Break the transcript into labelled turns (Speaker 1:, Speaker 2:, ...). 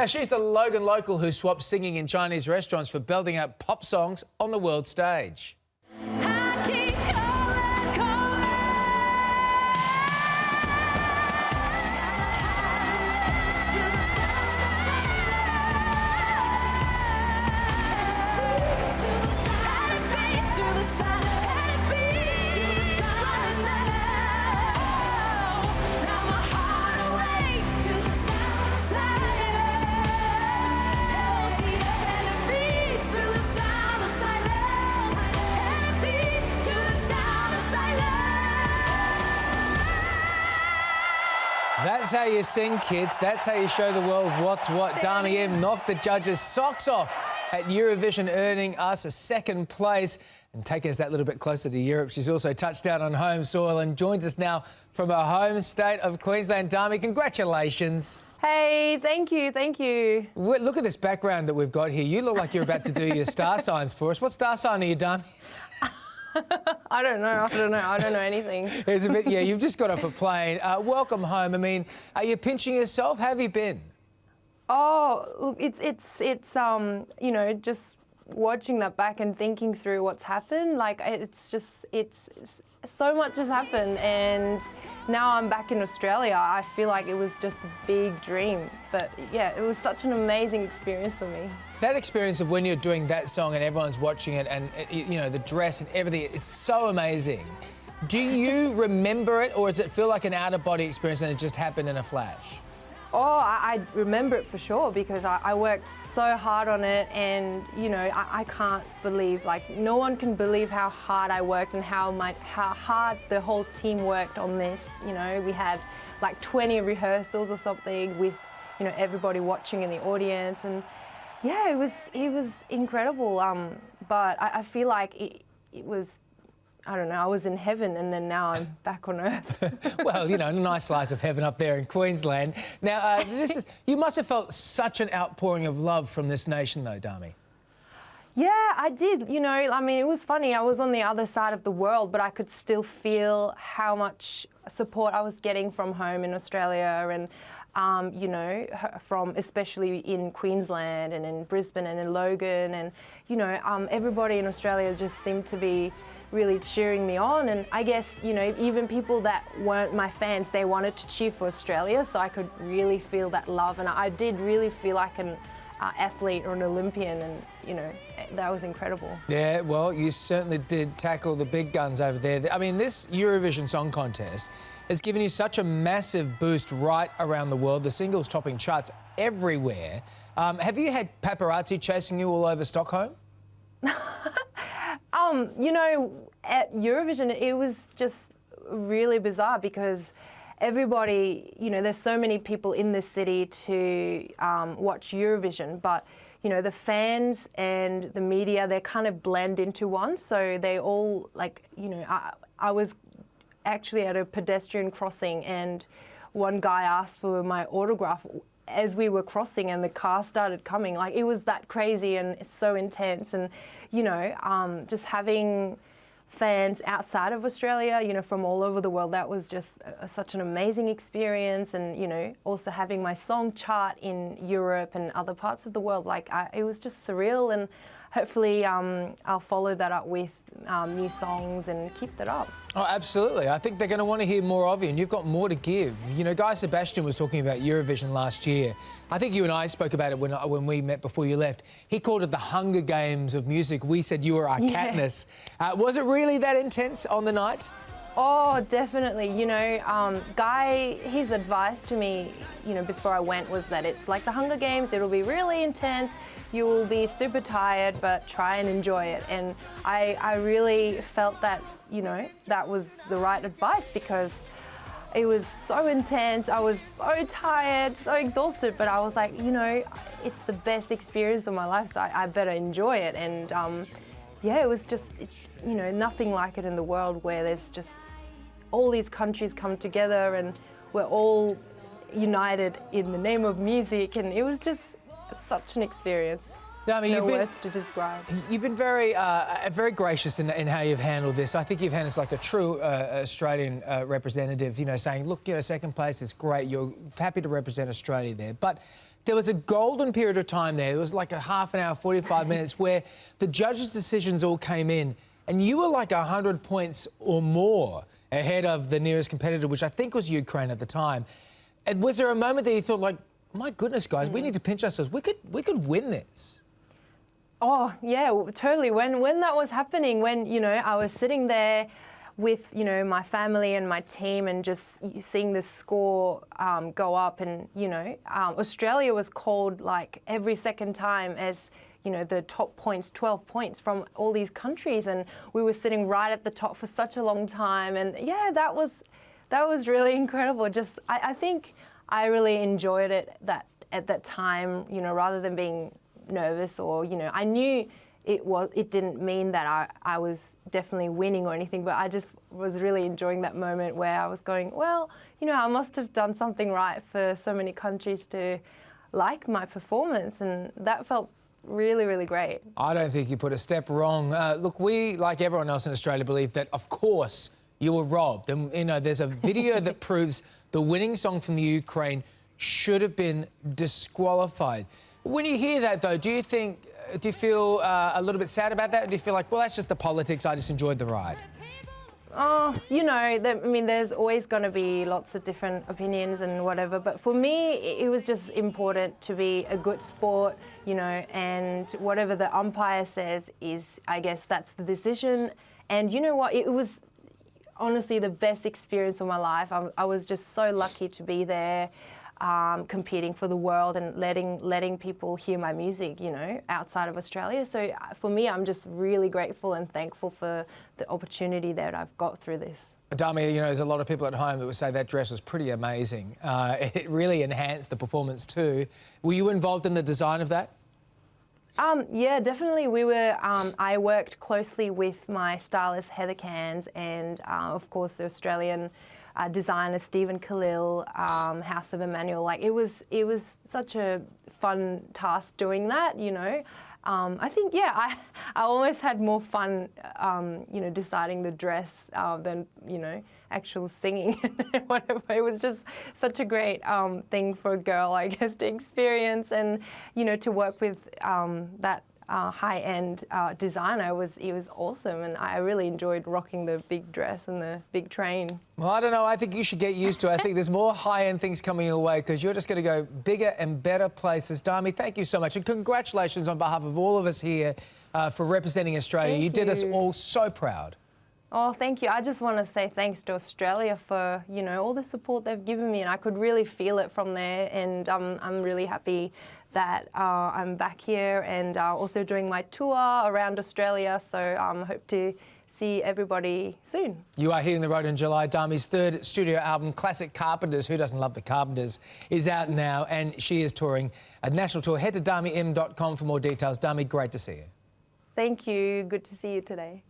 Speaker 1: She's the Logan local who swapped singing in Chinese restaurants for belting out pop songs on the world stage. That's how you sing, kids. That's how you show the world what's what. Dami Im knocked the judges' socks off at Eurovision, earning us a second place and taking us that little bit closer to Europe. She's also touched down on home soil and joins us now from her home state of Queensland. Dami, congratulations.
Speaker 2: Hey, thank you, thank you.
Speaker 1: Look at this background that we've got here. You look like you're about to do your star signs for us. What star sign are you, Dami?
Speaker 2: I don't know anything.
Speaker 1: It's a bit, yeah, you've just got off a plane. Welcome home. I mean, are you pinching yourself? How have you been?
Speaker 2: Oh, look, it's you know, just watching that back and thinking through what's happened. Like, it's so much has happened, and now I'm back in Australia. I feel like it was just a big dream. But yeah, it was such an amazing experience for me.
Speaker 1: That experience of when you're doing that song and everyone's watching it and, you know, the dress and everything, it's so amazing. Do you remember it, or does it feel like an out-of-body experience and it just happened in a flash?
Speaker 2: Oh, I remember it for sure, because I worked so hard on it, and, you know, I can't believe, like, no one can believe how hard I worked and how hard the whole team worked on this. You know, we had like 20 rehearsals or something with, you know, everybody watching in the audience, and yeah, it was incredible. But I feel like it was, I don't know, I was in heaven and then now I'm back on earth.
Speaker 1: Well, you know, a nice slice of heaven up there in Queensland. Now, you must have felt such an outpouring of love from this nation though, Dami.
Speaker 2: Yeah, I did. You know, I mean, it was funny. I was on the other side of the world, but I could still feel how much support I was getting from home in Australia, and, you know, from especially in Queensland and in Brisbane and in Logan. And, you know, everybody in Australia just seemed to be really cheering me on. And I guess, you know, even people that weren't my fans, they wanted to cheer for Australia, so I could really feel that love. And I did really feel like an athlete or an Olympian, and, you know, that was incredible. Yeah,
Speaker 1: well, you certainly did tackle the big guns over there. I mean, this Eurovision Song Contest has given you such a massive boost right around the world. The singles topping charts everywhere. Have you had paparazzi chasing you all over Stockholm?
Speaker 2: You know, at Eurovision, it was just really bizarre because everybody, you know, there's so many people in this city to watch Eurovision, but, you know, the fans and the media, they kind of blend into one. So they all, like, you know, I was actually at a pedestrian crossing and one guy asked for my autograph as we were crossing and the car started coming. Like, it was that crazy and it's so intense. And, you know, just having fans outside of Australia, you know, from all over the world, that was just such an amazing experience. And, you know, also having my song chart in Europe and other parts of the world, like, it was just surreal. And hopefully I'll follow that up with new songs and keep that up.
Speaker 1: Oh, absolutely. I think they're going to want to hear more of you, and you've got more to give. You know, Guy Sebastian was talking about Eurovision last year. I think you and I spoke about it when we met before you left. He called it the Hunger Games of music. We said you were our Katniss. Was it really that intense on the night?
Speaker 2: Oh, definitely. You know, Guy, his advice to me, you know, before I went was that it's like the Hunger Games. It'll be really intense. You will be super tired, but try and enjoy it. And I really felt that, you know, that was the right advice because it was so intense. I was so tired, so exhausted, but I was like, you know, it's the best experience of my life, so I better enjoy it. And yeah, it was just, you know, nothing like it in the world where there's just all these countries come together and we're all united in the name of music, and it was just such an experience.
Speaker 1: Dami,
Speaker 2: no words to describe.
Speaker 1: You've been very gracious in how you've handled this. I think you've handled this like a true Australian representative, you know, saying, look, you know, second place is great. You're happy to represent Australia there. But there was a golden period of time there. It was like a half an hour, 45 minutes, where the judges' decisions all came in, and you were like 100 points or more ahead of the nearest competitor, which I think was Ukraine at the time. And was there a moment that you thought, like, my goodness, guys, we need to pinch ourselves. We could win this.
Speaker 2: Oh, yeah, totally. When that was happening, when, you know, I was sitting there with, you know, my family and my team and just seeing the score go up and, you know, Australia was called like every second time as, you know, the top points, 12 points from all these countries, and we were sitting right at the top for such a long time. And yeah, that was really incredible. Just, I think I really enjoyed it at that time, you know, rather than being nervous or, you know, I knew it didn't mean that I was definitely winning or anything, but I just was really enjoying that moment where I was going, well, you know, I must have done something right for so many countries to like my performance, and that felt really, really great.
Speaker 1: I don't think you put a step wrong. Look, we, like everyone else in Australia, believe that, of course, you were robbed. And, you know, there's a video that proves the winning song from the Ukraine should have been disqualified. When you hear that, though, do you feel a little bit sad about that? Or do you feel like, well, that's just the politics, I just enjoyed the ride?
Speaker 2: Oh, you know, I mean, there's always going to be lots of different opinions and whatever, but for me, it was just important to be a good sport, you know, and whatever the umpire says is, I guess, that's the decision. And you know what? It was honestly the best experience of my life. I was just so lucky to be there. Competing for the world and letting people hear my music, you know, outside of Australia. So for me, I'm just really grateful and thankful for the opportunity that I've got through this.
Speaker 1: Dami, you know, there's a lot of people at home that would say that dress was pretty amazing. It really enhanced the performance too. Were you involved in the design of that?
Speaker 2: Yeah, definitely. We were. I worked closely with my stylist Heather Cairns and, of course, the Australian designer Stephen Khalil, House of Emmanuel. Like it was such a fun task doing that. You know, I think I almost had more fun, you know, deciding the dress than, you know, actual singing and whatever. It was just such a great thing for a girl, I guess, to experience, and you know, to work with that high-end designer. It was awesome, and I really enjoyed rocking the big dress and the big train.
Speaker 1: Well, I don't know. I think you should get used to it. I think there's more high-end things coming your way because you're just going to go bigger and better places. Dami, thank you so much, and congratulations on behalf of all of us here for representing Australia. You did us all so proud.
Speaker 2: Oh, thank you. I just want to say thanks to Australia for, you know, all the support they've given me, and I could really feel it from there, and I'm really happy that I'm back here and also doing my tour around Australia, so I hope to see everybody soon.
Speaker 1: You are hitting the road in July. Dami's third studio album, Classic Carpenters, who doesn't love the Carpenters, is out now, and she is touring a national tour. Head to damiim.com for more details. Dami, great to see you.
Speaker 2: Thank you. Good to see you today.